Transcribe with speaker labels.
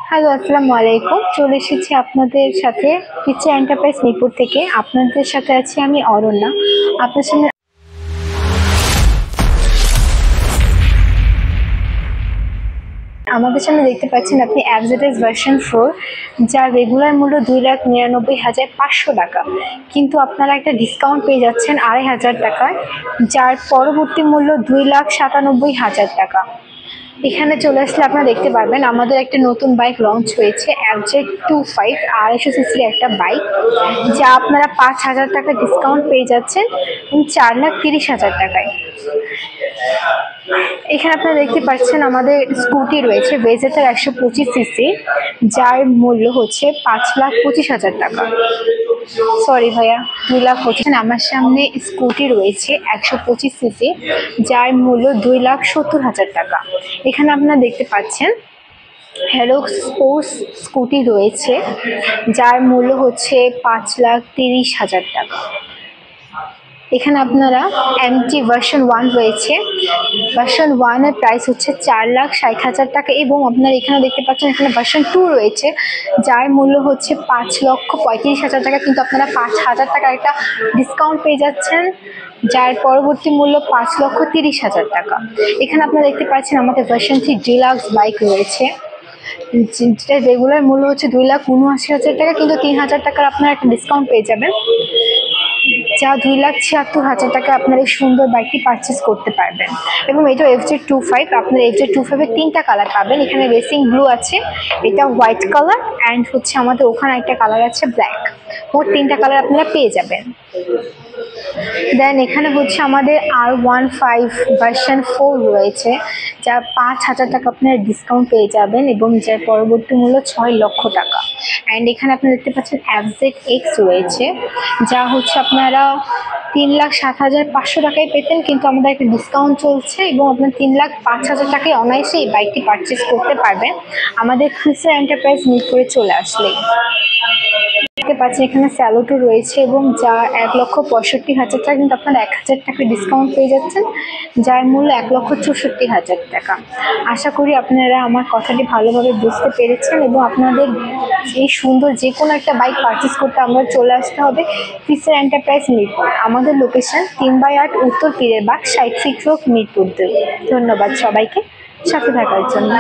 Speaker 1: Hello, আসসালামু আলাইকুম। চলে এসেছি আপনাদের সাথে ফিউচার এন্টারপ্রাইজ মিরপুর থেকে। আপনাদের সাথে আছি আমি অরণ্যা। আপনার সামনে আমাদের সামনে দেখতে পাচ্ছেন আপনি এফজেডএস ভার্সন 4, যার রেগুলার মূল্য 2,99,500 টাকা, কিন্তু আপনারা একটা ডিসকাউন্ট পেয়ে যাচ্ছেন 2,500 টাকায়, যার পরবর্তী মূল্য 2,97,000 টাকা। এখানে চলে আসলে আপনারা দেখতে পারবেন আমাদের একটা নতুন বাইক লঞ্চ হয়েছে, FZ25 250 সিসির একটা বাইক, যা আপনারা 5,000 টাকা ডিসকাউন্ট পেয়ে যাচ্ছেন 4,30,000 টাকায়। এখানে আপনারা দেখতে পাচ্ছেন আমাদের স্কুটি রয়েছে ভেজেটার 125 সিসি, যার মূল্য হচ্ছে 5,25,000 টাকা। সরি ভাইয়া, 2,25,000। আমার সামনে স্কুটি রয়েছে 125 সিসি, যার মূল্য 2,70,000 টাকা। এখানে আপনারা দেখতে পাচ্ছেন হেরোক্স স্পোর্টস স্কুটি রয়েছে, যার মূল্য হচ্ছে 5,30,000 টাকা। এখানে আপনারা এমটি ভার্সন 1 রয়েছে, ভার্সন 1 এর প্রাইস হচ্ছে 4,60,000 টাকা, এবং আপনারা এখানে দেখতে পাচ্ছেন এখানে ভার্সন 2 রয়েছে, যার মূল্য হচ্ছে 5,35,000 টাকা, কিন্তু আপনারা 5,000 টাকা একটা ডিসকাউন্ট পেয়ে যাচ্ছেন, যার পরবর্তী মূল্য 5,30,000 টাকা। এখানে আপনারা দেখতে পাচ্ছেন আমাদের ভার্সন 3 ডিলাক্স বাইক রয়েছে, যেটা রেগুলার মূল্য হচ্ছে 2,79,000 টাকা, কিন্তু 3,000 টাকার আপনারা একটা ডিসকাউন্ট পেয়ে যাবেন, যা 2,76,000 টাকা আপনার এই সুন্দর বাইকটি পারচেস করতে পারবেন। এবং এটা FZ25, আপনার FZ25 এর 3টা কালার পাবেন। এখানে রেসিং ব্লু আছে, এটা হোয়াইট কালার, অ্যান্ড হচ্ছে আমাদের ওখানে একটা কালার আছে ব্ল্যাক। মোট 3টা কালার আপনারা পেয়ে যাবেন। দেন এখানে হচ্ছে আমাদের R15 ভার্সন 4 রয়েছে, যা 5,000 টাকা আপনারা ডিসকাউন্ট পেয়ে যাবেন, এবং যার পরবর্তী মূল্য 6,00,000 টাকা। অ্যান্ড এখানে আপনারা দেখতে পাচ্ছেন FZX রয়েছে, যা হচ্ছে আপনারা 3,07,500 টাকায় পেতেন, কিন্তু আমাদের একটা ডিসকাউন্ট চলছে, এবং আপনার 3,05,000 টাকায় অনায়াসে এই বাইকটি পারচেস করতে পারবেন আমাদের ফিউচার এন্টারপ্রাইজ মিরপুরে চলে আসলেই। দেখতে পাচ্ছেন এখানে স্যালোটো রয়েছে, এবং যা 1,65,000 টাকা, কিন্তু আপনারা 1,000 টাকা ডিসকাউন্ট পেয়ে যাচ্ছেন, যার মূল্য 1,64,000 টাকা। আশা করি আপনারা আমার কথাটি ভালোভাবে বুঝতে পেরেছেন, এবং আপনাদের এই সুন্দর যে কোনো একটা বাইক পারচেস করতে আমরা চলে আসতে হবে ফিউচার এন্টারপ্রাইজ মিরপুর। আমাদের লোকেশন 3/8 উত্তর পীরের বাগ, 60 ফিট রোড, মিরপুর 2। ধন্যবাদ সবাইকে সাথে থাকার জন্য।